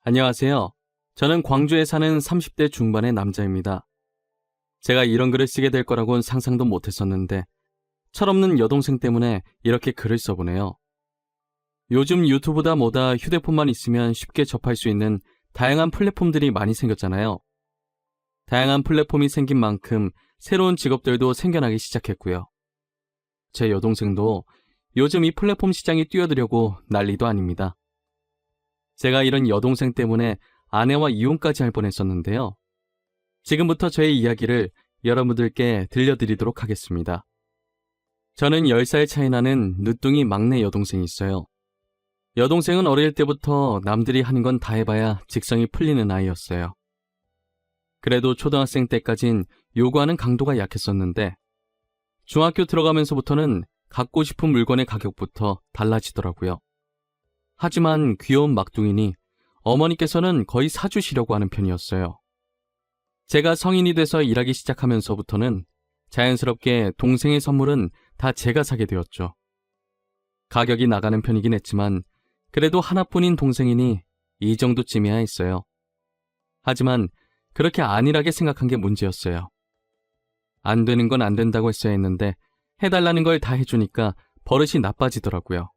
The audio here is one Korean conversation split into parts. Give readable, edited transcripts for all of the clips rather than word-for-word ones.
안녕하세요. 저는 광주에 사는 30대 중반의 남자입니다. 제가 이런 글을 쓰게 될 거라고는 상상도 못했었는데 철없는 여동생 때문에 이렇게 글을 써보네요. 요즘 유튜브다 뭐다 휴대폰만 있으면 쉽게 접할 수 있는 다양한 플랫폼들이 많이 생겼잖아요. 다양한 플랫폼이 생긴 만큼 새로운 직업들도 생겨나기 시작했고요. 제 여동생도 요즘 이 플랫폼 시장에 뛰어들려고 난리도 아닙니다. 제가 이런 여동생 때문에 아내와 이혼까지 할 뻔했었는데요. 지금부터 저의 이야기를 여러분들께 들려드리도록 하겠습니다. 저는 10살 차이 나는 늦둥이 막내 여동생이 있어요. 여동생은 어릴 때부터 남들이 하는 건 다 해봐야 직성이 풀리는 아이였어요. 그래도 초등학생 때까진 요구하는 강도가 약했었는데 중학교 들어가면서부터는 갖고 싶은 물건의 가격부터 달라지더라고요. 하지만 귀여운 막둥이니 어머니께서는 거의 사주시려고 하는 편이었어요. 제가 성인이 돼서 일하기 시작하면서부터는 자연스럽게 동생의 선물은 다 제가 사게 되었죠. 가격이 나가는 편이긴 했지만 그래도 하나뿐인 동생이니 이 정도쯤이야 했어요. 하지만 그렇게 안일하게 생각한 게 문제였어요. 안 되는 건 안 된다고 했어야 했는데 해달라는 걸 다 해주니까 버릇이 나빠지더라고요.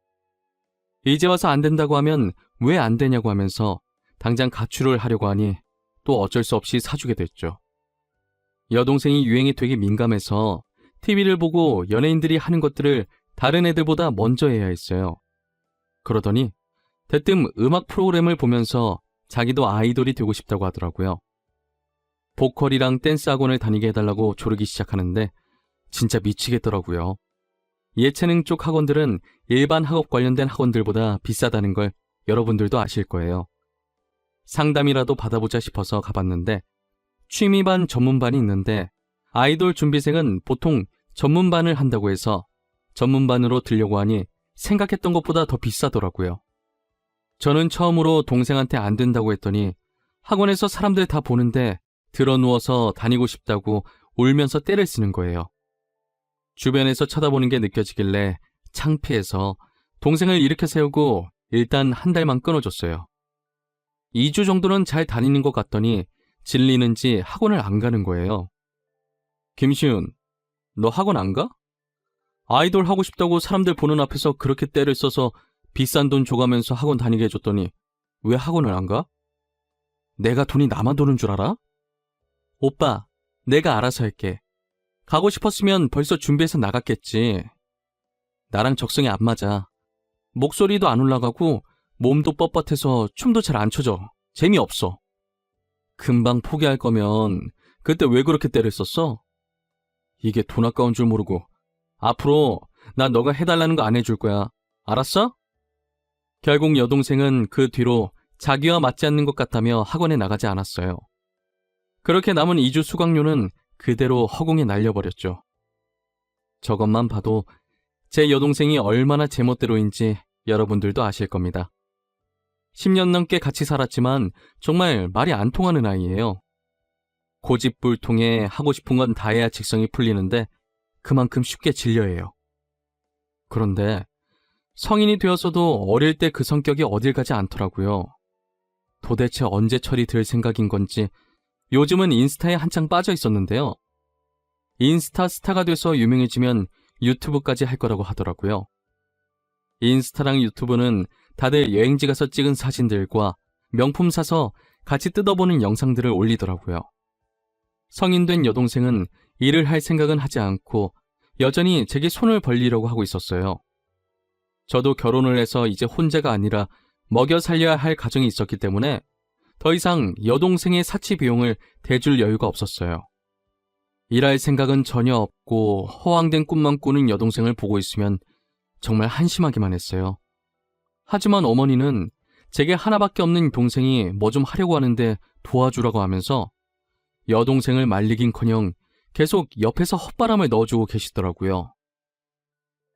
이제 와서 안 된다고 하면 왜 안 되냐고 하면서 당장 가출을 하려고 하니 또 어쩔 수 없이 사주게 됐죠. 여동생이 유행에 되게 민감해서 TV를 보고 연예인들이 하는 것들을 다른 애들보다 먼저 해야 했어요. 그러더니 대뜸 음악 프로그램을 보면서 자기도 아이돌이 되고 싶다고 하더라고요. 보컬이랑 댄스 학원을 다니게 해달라고 조르기 시작하는데 진짜 미치겠더라고요. 예체능 쪽 학원들은 일반 학업 관련된 학원들보다 비싸다는 걸 여러분들도 아실 거예요. 상담이라도 받아보자 싶어서 가봤는데 취미반 전문반이 있는데 아이돌 준비생은 보통 전문반을 한다고 해서 전문반으로 들려고 하니 생각했던 것보다 더 비싸더라고요. 저는 처음으로 동생한테 안 된다고 했더니 학원에서 사람들 다 보는데 드러누워서 다니고 싶다고 울면서 떼를 쓰는 거예요. 주변에서 쳐다보는 게 느껴지길래 창피해서 동생을 일으켜 세우고 일단 한 달만 끊어줬어요. 2주 정도는 잘 다니는 것 같더니 질리는지 학원을 안 가는 거예요. 김시훈, 너 학원 안 가? 아이돌 하고 싶다고 사람들 보는 앞에서 그렇게 떼를 써서 비싼 돈 줘가면서 학원 다니게 해줬더니 왜 학원을 안 가? 내가 돈이 나만 도는 줄 알아? 오빠, 내가 알아서 할게. 가고 싶었으면 벌써 준비해서 나갔겠지. 나랑 적성이 안 맞아. 목소리도 안 올라가고 몸도 뻣뻣해서 춤도 잘 안 춰져. 재미없어. 금방 포기할 거면 그때 왜 그렇게 떼를 썼어? 이게 돈 아까운 줄 모르고 앞으로 나 너가 해달라는 거 안 해줄 거야. 알았어? 결국 여동생은 그 뒤로 자기와 맞지 않는 것 같다며 학원에 나가지 않았어요. 그렇게 남은 2주 수강료는 그대로 허공에 날려버렸죠. 저것만 봐도 제 여동생이 얼마나 제멋대로인지 여러분들도 아실 겁니다. 10년 넘게 같이 살았지만 정말 말이 안 통하는 아이예요. 고집불통에 하고 싶은 건 다 해야 직성이 풀리는데 그만큼 쉽게 질려해요. 그런데 성인이 되어서도 어릴 때 그 성격이 어딜 가지 않더라고요. 도대체 언제 철이 들 생각인 건지 요즘은 인스타에 한창 빠져 있었는데요. 인스타 스타가 돼서 유명해지면 유튜브까지 할 거라고 하더라고요. 인스타랑 유튜브는 다들 여행지 가서 찍은 사진들과 명품 사서 같이 뜯어보는 영상들을 올리더라고요. 성인 된 여동생은 일을 할 생각은 하지 않고 여전히 제게 손을 벌리려고 하고 있었어요. 저도 결혼을 해서 이제 혼자가 아니라 먹여 살려야 할 가정이 있었기 때문에 더 이상 여동생의 사치 비용을 대줄 여유가 없었어요. 일할 생각은 전혀 없고 허황된 꿈만 꾸는 여동생을 보고 있으면 정말 한심하기만 했어요. 하지만 어머니는 제게 하나밖에 없는 동생이 뭐 좀 하려고 하는데 도와주라고 하면서 여동생을 말리긴커녕 계속 옆에서 헛바람을 넣어주고 계시더라고요.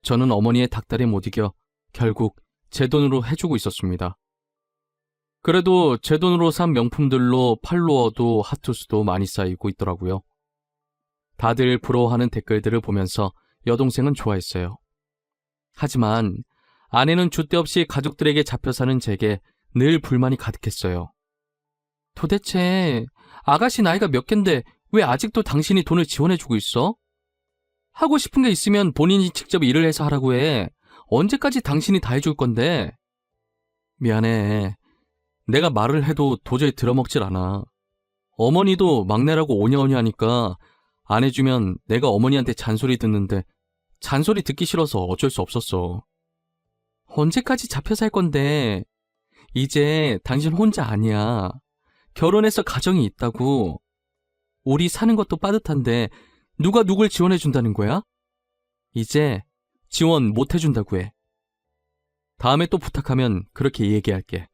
저는 어머니의 닥달에 못 이겨 결국 제 돈으로 해주고 있었습니다. 그래도 제 돈으로 산 명품들로 팔로워도 하트수도 많이 쌓이고 있더라고요. 다들 부러워하는 댓글들을 보면서 여동생은 좋아했어요. 하지만 아내는 줏대 없이 가족들에게 잡혀 사는 제게 늘 불만이 가득했어요. 도대체 아가씨 나이가 몇 갠데 왜 아직도 당신이 돈을 지원해주고 있어? 하고 싶은 게 있으면 본인이 직접 일을 해서 하라고 해. 언제까지 당신이 다 해줄 건데? 미안해. 내가 말을 해도 도저히 들어먹질 않아. 어머니도 막내라고 오냐오냐 하니까 안 해주면 내가 어머니한테 잔소리 듣는데 잔소리 듣기 싫어서 어쩔 수 없었어. 언제까지 잡혀 살 건데? 이제 당신 혼자 아니야. 결혼해서 가정이 있다고. 우리 사는 것도 빠듯한데 누가 누굴 지원해준다는 거야? 이제 지원 못 해준다고 해. 다음에 또 부탁하면 그렇게 얘기할게.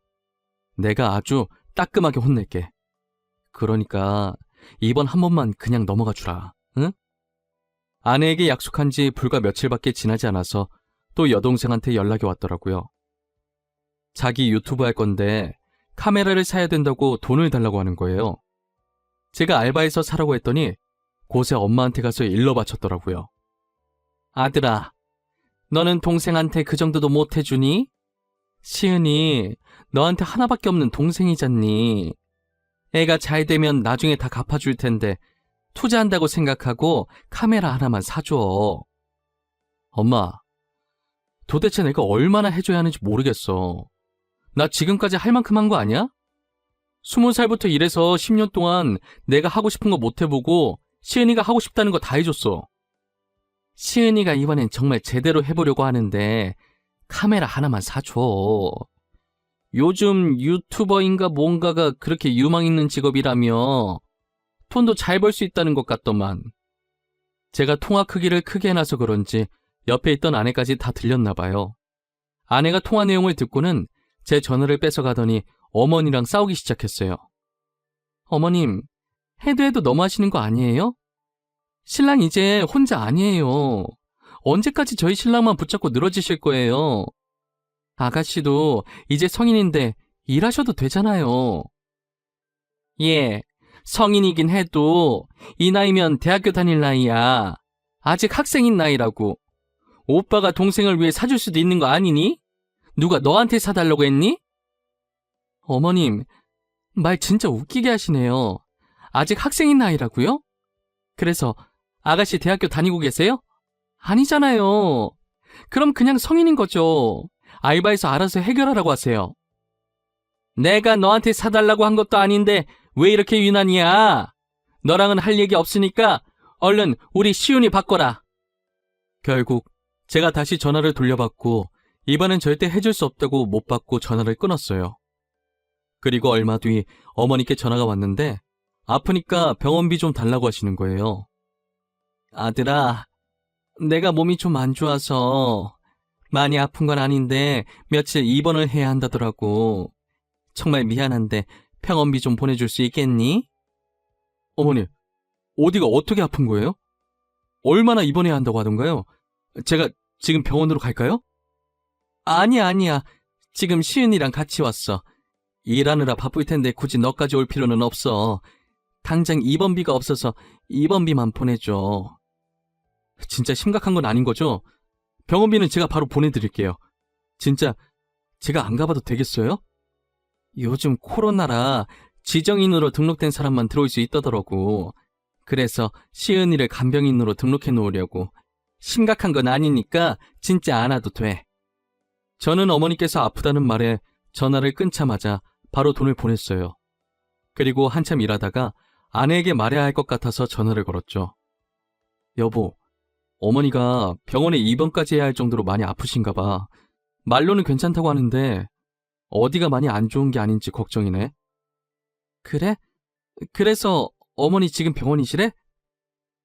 내가 아주 따끔하게 혼낼게. 그러니까 이번 한 번만 그냥 넘어가 주라. 응? 아내에게 약속한 지 불과 며칠밖에 지나지 않아서 또 여동생한테 연락이 왔더라고요. 자기 유튜브 할 건데 카메라를 사야 된다고 돈을 달라고 하는 거예요. 제가 알바해서 사라고 했더니 곳에 엄마한테 가서 일러 바쳤더라고요. 아들아, 너는 동생한테 그 정도도 못 해주니? 시은이 너한테 하나밖에 없는 동생이잖니. 애가 잘 되면 나중에 다 갚아줄 텐데 투자한다고 생각하고 카메라 하나만 사줘. 엄마, 도대체 내가 얼마나 해줘야 하는지 모르겠어. 나 지금까지 할 만큼 한 거 아니야? 20살부터 일해서 10년 동안 내가 하고 싶은 거 못 해보고 시은이가 하고 싶다는 거 다 해줬어. 시은이가 이번엔 정말 제대로 해보려고 하는데 카메라 하나만 사줘. 요즘 유튜버인가 뭔가가 그렇게 유망 있는 직업이라며 돈도 잘 벌 수 있다는 것 같더만. 제가 통화 크기를 크게 해놔서 그런지 옆에 있던 아내까지 다 들렸나 봐요. 아내가 통화 내용을 듣고는 제 전화를 뺏어가더니 어머니랑 싸우기 시작했어요. 어머님, 해도 너무 하시는 거 아니에요? 신랑 이제 혼자 아니에요. 언제까지 저희 신랑만 붙잡고 늘어지실 거예요? 아가씨도 이제 성인인데 일하셔도 되잖아요. 예, 성인이긴 해도 이 나이면 대학교 다닐 나이야. 아직 학생인 나이라고. 오빠가 동생을 위해 사줄 수도 있는 거 아니니? 누가 너한테 사달라고 했니? 어머님, 말 진짜 웃기게 하시네요. 아직 학생인 나이라고요? 그래서 아가씨 대학교 다니고 계세요? 아니잖아요. 그럼 그냥 성인인 거죠. 알바해서 알아서 해결하라고 하세요. 내가 너한테 사달라고 한 것도 아닌데 왜 이렇게 유난이야? 너랑은 할 얘기 없으니까 얼른 우리 시윤이 바꿔라. 결국 제가 다시 전화를 돌려받고 이번엔 절대 해줄 수 없다고 못 받고 전화를 끊었어요. 그리고 얼마 뒤 어머니께 전화가 왔는데 아프니까 병원비 좀 달라고 하시는 거예요. 아들아, 내가 몸이 좀 안 좋아서 많이 아픈 건 아닌데 며칠 입원을 해야 한다더라고. 정말 미안한데 병원비 좀 보내줄 수 있겠니? 어머니, 어디가 어떻게 아픈 거예요? 얼마나 입원해야 한다고 하던가요? 제가 지금 병원으로 갈까요? 아니야. 지금 시은이랑 같이 왔어. 일하느라 바쁠 텐데 굳이 너까지 올 필요는 없어. 당장 입원비가 없어서 입원비만 보내줘. 진짜 심각한 건 아닌 거죠? 병원비는 제가 바로 보내드릴게요. 진짜 제가 안 가봐도 되겠어요? 요즘 코로나라 지정인으로 등록된 사람만 들어올 수 있다더라고. 그래서 시은이를 간병인으로 등록해 놓으려고. 심각한 건 아니니까 진짜 안 와도 돼. 저는 어머니께서 아프다는 말에 전화를 끊자마자 바로 돈을 보냈어요. 그리고 한참 일하다가 아내에게 말해야 할 것 같아서 전화를 걸었죠. 여보, 어머니가 병원에 입원까지 해야 할 정도로 많이 아프신가 봐. 말로는 괜찮다고 하는데 어디가 많이 안 좋은 게 아닌지 걱정이네. 그래? 그래서 어머니 지금 병원이시래?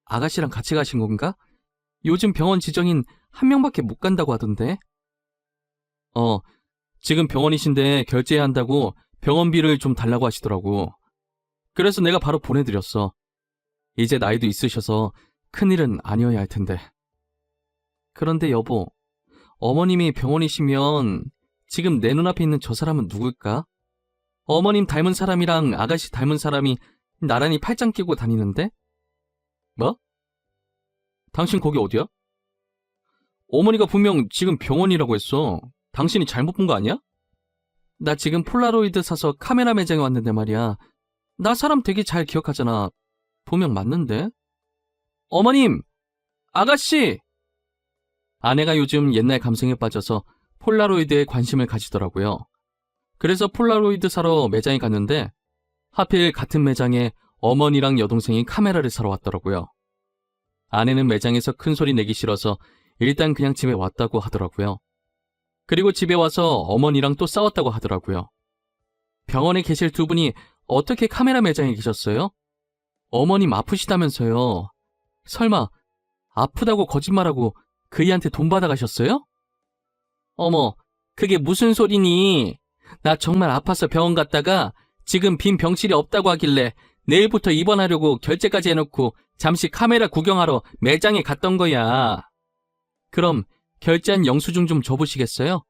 아가씨랑 같이 가신 건가? 요즘 병원 지정인 한 명밖에 못 간다고 하던데. 지금 병원이신데 결제해야 한다고 병원비를 좀 달라고 하시더라고. 그래서 내가 바로 보내드렸어. 이제 나이도 있으셔서 큰일은 아니어야 할 텐데. 그런데 여보, 어머님이 병원이시면 지금 내 눈앞에 있는 저 사람은 누굴까? 어머님 닮은 사람이랑 아가씨 닮은 사람이 나란히 팔짱 끼고 다니는데? 뭐? 당신 거기 어디야? 어머니가 분명 지금 병원이라고 했어. 당신이 잘못 본 거 아니야? 나 지금 폴라로이드 사서 카메라 매장에 왔는데 말이야. 나 사람 되게 잘 기억하잖아. 분명 맞는데? 어머님! 아가씨! 아내가 요즘 옛날 감성에 빠져서 폴라로이드에 관심을 가지더라고요. 그래서 폴라로이드 사러 매장에 갔는데 하필 같은 매장에 어머니랑 여동생이 카메라를 사러 왔더라고요. 아내는 매장에서 큰 소리 내기 싫어서 일단 그냥 집에 왔다고 하더라고요. 그리고 집에 와서 어머니랑 또 싸웠다고 하더라고요. 병원에 계실 두 분이 어떻게 카메라 매장에 계셨어요? 어머님 아프시다면서요. 설마 아프다고 거짓말하고 그이한테 돈 받아가셨어요? 어머, 그게 무슨 소리니? 나 정말 아파서 병원 갔다가 지금 빈 병실이 없다고 하길래 내일부터 입원하려고 결제까지 해놓고 잠시 카메라 구경하러 매장에 갔던 거야. 그럼 결제한 영수증 좀 줘보시겠어요?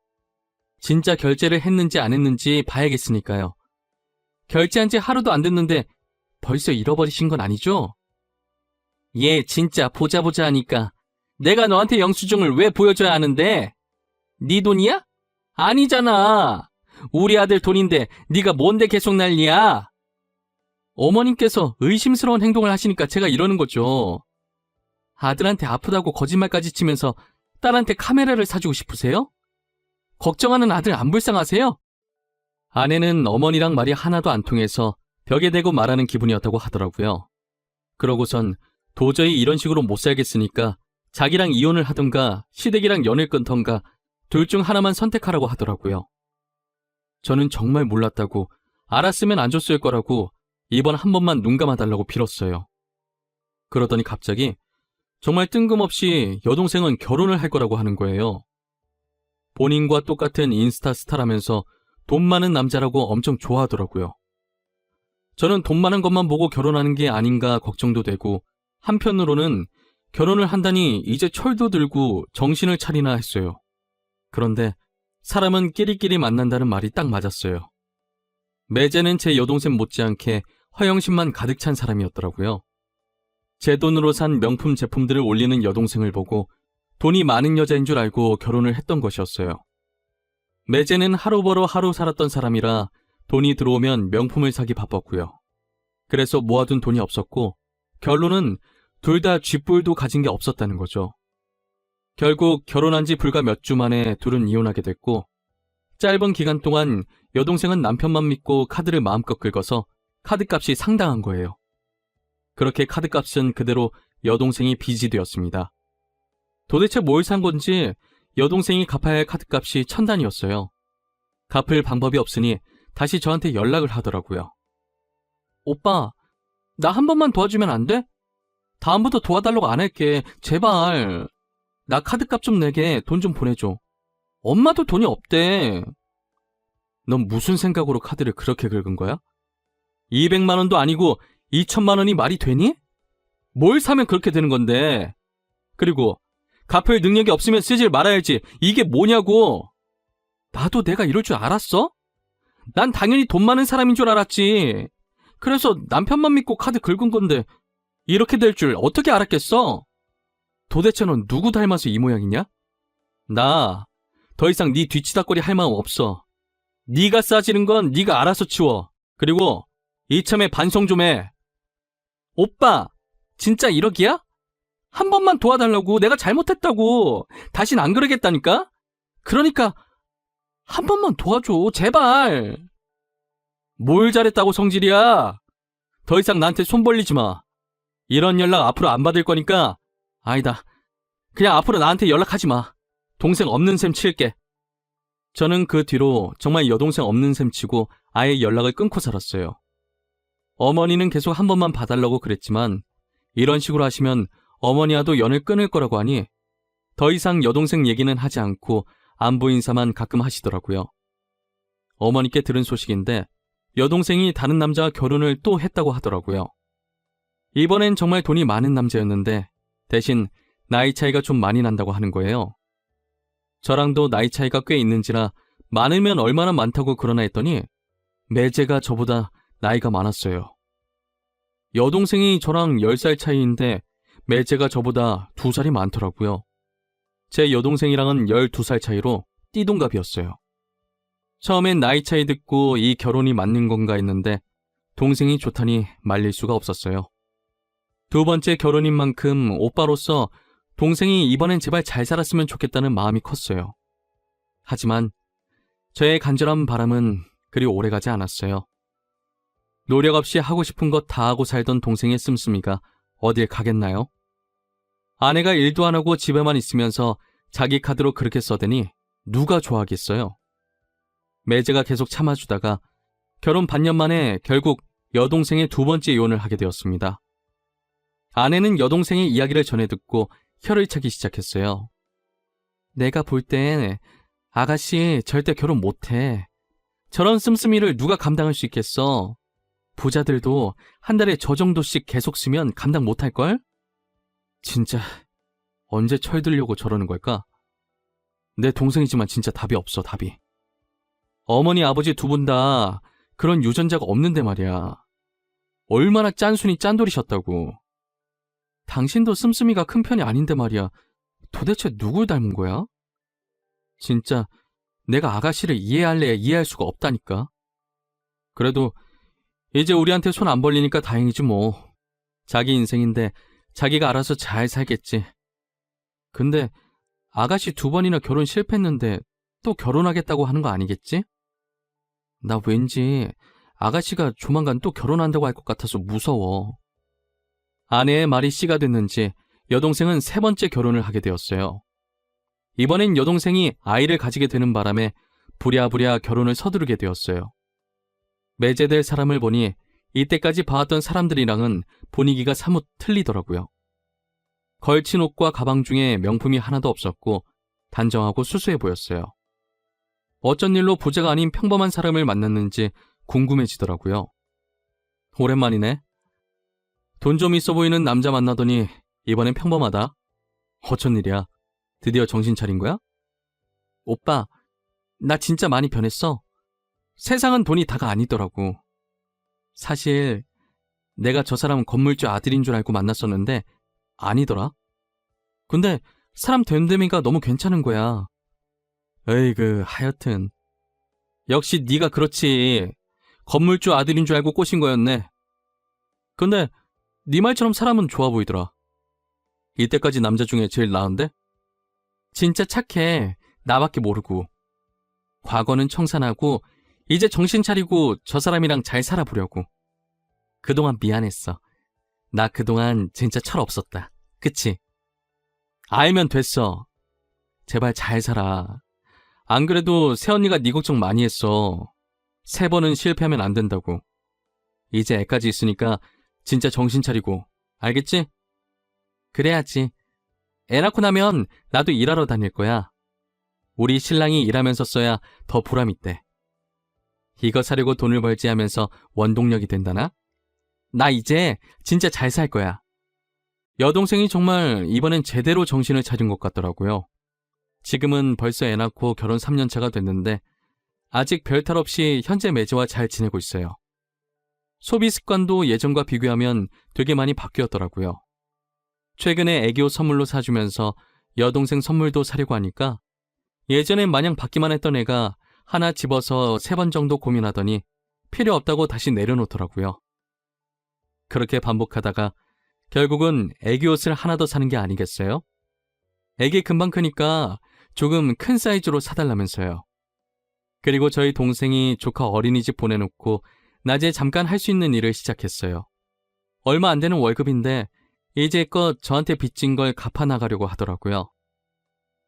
진짜 결제를 했는지 안 했는지 봐야겠으니까요. 결제한 지 하루도 안 됐는데 벌써 잃어버리신 건 아니죠? 얘 진짜 보자 하니까 내가 너한테 영수증을 왜 보여줘야 하는데? 네 돈이야? 아니잖아. 우리 아들 돈인데 네가 뭔데 계속 난리야? 어머님께서 의심스러운 행동을 하시니까 제가 이러는 거죠. 아들한테 아프다고 거짓말까지 치면서 딸한테 카메라를 사주고 싶으세요? 걱정하는 아들 안 불쌍하세요? 아내는 어머니랑 말이 하나도 안 통해서 벽에 대고 말하는 기분이었다고 하더라고요. 그러고선 도저히 이런 식으로 못 살겠으니까 자기랑 이혼을 하든가 시댁이랑 연을 끊던가 둘 중 하나만 선택하라고 하더라고요. 저는 정말 몰랐다고, 알았으면 안 줬을 거라고 이번 한 번만 눈 감아달라고 빌었어요. 그러더니 갑자기 정말 뜬금없이 여동생은 결혼을 할 거라고 하는 거예요. 본인과 똑같은 인스타 스타라면서 돈 많은 남자라고 엄청 좋아하더라고요. 저는 돈 많은 것만 보고 결혼하는 게 아닌가 걱정도 되고, 한편으로는 결혼을 한다니 이제 철도 들고 정신을 차리나 했어요. 그런데 사람은 끼리끼리 만난다는 말이 딱 맞았어요. 매제는 제 여동생 못지않게 허영심만 가득 찬 사람이었더라고요. 제 돈으로 산 명품 제품들을 올리는 여동생을 보고 돈이 많은 여자인 줄 알고 결혼을 했던 것이었어요. 매제는 하루 벌어 하루 살았던 사람이라 돈이 들어오면 명품을 사기 바빴고요. 그래서 모아둔 돈이 없었고, 결론은 둘 다 쥐뿔도 가진 게 없었다는 거죠. 결국 결혼한 지 불과 몇 주 만에 둘은 이혼하게 됐고, 짧은 기간 동안 여동생은 남편만 믿고 카드를 마음껏 긁어서 카드값이 상당한 거예요. 그렇게 카드값은 그대로 여동생이 빚이 되었습니다. 도대체 뭘 산 건지 여동생이 갚아야 할 카드값이 1000단이었어요. 갚을 방법이 없으니 다시 저한테 연락을 하더라고요. 오빠, 나 한 번만 도와주면 안 돼? 다음부터 도와달라고 안 할게. 제발. 나 카드값 좀 내게 돈 좀 보내줘. 엄마도 돈이 없대. 넌 무슨 생각으로 카드를 그렇게 긁은 거야? 200만 원도 아니고 2천만 원이 말이 되니? 뭘 사면 그렇게 되는 건데. 그리고 갚을 능력이 없으면 쓰질 말아야지. 이게 뭐냐고. 나도 내가 이럴 줄 알았어? 난 당연히 돈 많은 사람인 줄 알았지. 그래서 남편만 믿고 카드 긁은 건데 이렇게 될 줄 어떻게 알았겠어? 도대체 넌 누구 닮아서 이 모양이냐? 나 더 이상 네 뒤치다거리 할 마음 없어. 네가 싸지는 건 네가 알아서 치워. 그리고 이참에 반성 좀 해. 오빠, 진짜 1억이야? 한 번만 도와달라고. 내가 잘못했다고. 다신 안 그러겠다니까? 그러니까 한 번만 도와줘. 제발. 뭘 잘했다고 성질이야? 더 이상 나한테 손 벌리지 마. 이런 연락 앞으로 안 받을 거니까. 아니다. 그냥 앞으로 나한테 연락하지 마. 동생 없는 셈 칠게. 저는 그 뒤로 정말 여동생 없는 셈 치고 아예 연락을 끊고 살았어요. 어머니는 계속 한 번만 봐달라고 그랬지만 이런 식으로 하시면 어머니와도 연을 끊을 거라고 하니 더 이상 여동생 얘기는 하지 않고 안부 인사만 가끔 하시더라고요. 어머니께 들은 소식인데 여동생이 다른 남자와 결혼을 또 했다고 하더라고요. 이번엔 정말 돈이 많은 남자였는데 대신 나이 차이가 좀 많이 난다고 하는 거예요. 저랑도 나이 차이가 꽤 있는지라 많으면 얼마나 많다고 그러나 했더니 매제가 저보다 나이가 많았어요. 여동생이 저랑 10살 차이인데 매제가 저보다 2살이 많더라고요. 제 여동생이랑은 12살 차이로 띠동갑이었어요. 처음엔 나이 차이 듣고 이 결혼이 맞는 건가 했는데 동생이 좋다니 말릴 수가 없었어요. 두 번째 결혼인 만큼 오빠로서 동생이 이번엔 제발 잘 살았으면 좋겠다는 마음이 컸어요. 하지만 저의 간절한 바람은 그리 오래가지 않았어요. 노력 없이 하고 싶은 것 다 하고 살던 동생의 씀씀이가 어딜 가겠나요? 아내가 일도 안 하고 집에만 있으면서 자기 카드로 그렇게 써대니 누가 좋아하겠어요? 매제가 계속 참아주다가 결혼 반년 만에 결국 여동생의 두 번째 이혼을 하게 되었습니다. 아내는 여동생의 이야기를 전해 듣고 혀를 차기 시작했어요. 내가 볼 땐 아가씨 절대 결혼 못해. 저런 씀씀이를 누가 감당할 수 있겠어? 부자들도 한 달에 저 정도씩 계속 쓰면 감당 못할걸? 진짜 언제 철들려고 저러는 걸까? 내 동생이지만 진짜 답이 없어, 답이. 어머니 아버지 두 분 다 그런 유전자가 없는데 말이야. 얼마나 짠순이 짠돌이셨다고. 당신도 씀씀이가 큰 편이 아닌데 말이야. 도대체 누굴 닮은 거야? 진짜 내가 아가씨를 이해할래야 이해할 수가 없다니까. 그래도 이제 우리한테 손 안 벌리니까 다행이지 뭐. 자기 인생인데 자기가 알아서 잘 살겠지. 근데 아가씨 두 번이나 결혼 실패했는데 또 결혼하겠다고 하는 거 아니겠지? 나 왠지 아가씨가 조만간 또 결혼한다고 할 것 같아서 무서워. 아내의 말이 씨가 됐는지 여동생은 세 번째 결혼을 하게 되었어요. 이번엔 여동생이 아이를 가지게 되는 바람에 부랴부랴 결혼을 서두르게 되었어요. 매제될 사람을 보니 이때까지 봐왔던 사람들이랑은 분위기가 사뭇 틀리더라고요. 걸친 옷과 가방 중에 명품이 하나도 없었고 단정하고 수수해 보였어요. 어쩐 일로 부자가 아닌 평범한 사람을 만났는지 궁금해지더라고요. 오랜만이네. 돈 좀 있어 보이는 남자 만나더니 이번엔 평범하다. 어쩐 일이야? 드디어 정신 차린 거야? 오빠, 나 진짜 많이 변했어. 세상은 돈이 다가 아니더라고. 사실 내가 저 사람 건물주 아들인 줄 알고 만났었는데 아니더라. 근데 사람 됨됨이가 너무 괜찮은 거야. 에이그 하여튼 역시 네가 그렇지. 건물주 아들인 줄 알고 꼬신 거였네. 근데 네 말처럼 사람은 좋아 보이더라. 이때까지 남자 중에 제일 나은데? 진짜 착해. 나밖에 모르고. 과거는 청산하고 이제 정신 차리고 저 사람이랑 잘 살아보려고. 그동안 미안했어. 나 그동안 진짜 철 없었다. 그치? 알면 됐어. 제발 잘 살아. 안 그래도 새언니가 네 걱정 많이 했어. 세 번은 실패하면 안 된다고. 이제 애까지 있으니까 진짜 정신 차리고. 알겠지? 그래야지. 애 낳고 나면 나도 일하러 다닐 거야. 우리 신랑이 일하면서 써야 더 보람 있대. 이거 사려고 돈을 벌지 하면서 원동력이 된다나? 나 이제 진짜 잘 살 거야. 여동생이 정말 이번엔 제대로 정신을 차린 것 같더라고요. 지금은 벌써 애 낳고 결혼 3년 차가 됐는데 아직 별탈 없이 현재 매제와 잘 지내고 있어요. 소비 습관도 예전과 비교하면 되게 많이 바뀌었더라고요. 최근에 애기옷 선물로 사주면서 여동생 선물도 사려고 하니까 예전엔 마냥 받기만 했던 애가 하나 집어서 3번 정도 고민하더니 필요 없다고 다시 내려놓더라고요. 그렇게 반복하다가 결국은 애기 옷을 하나 더 사는 게 아니겠어요? 애기 금방 크니까 조금 큰 사이즈로 사달라면서요. 그리고 저희 동생이 조카 어린이집 보내놓고 낮에 잠깐 할 수 있는 일을 시작했어요. 얼마 안 되는 월급인데 이제껏 저한테 빚진 걸 갚아나가려고 하더라고요.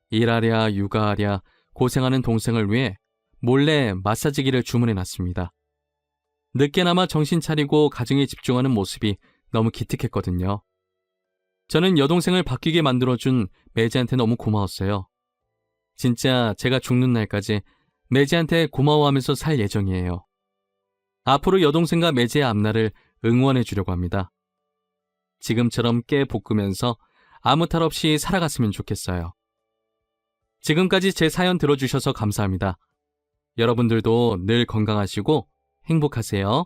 일하랴 육아하랴 고생하는 동생을 위해 몰래 마사지기를 주문해놨습니다. 늦게나마 정신 차리고 가정에 집중하는 모습이 너무 기특했거든요. 저는 여동생을 바뀌게 만들어준 매지한테 너무 고마웠어요. 진짜 제가 죽는 날까지 매지한테 고마워하면서 살 예정이에요. 앞으로 여동생과 매지의 앞날을 응원해 주려고 합니다. 지금처럼 깨 볶으면서 아무 탈 없이 살아갔으면 좋겠어요. 지금까지 제 사연 들어주셔서 감사합니다. 여러분들도 늘 건강하시고 행복하세요.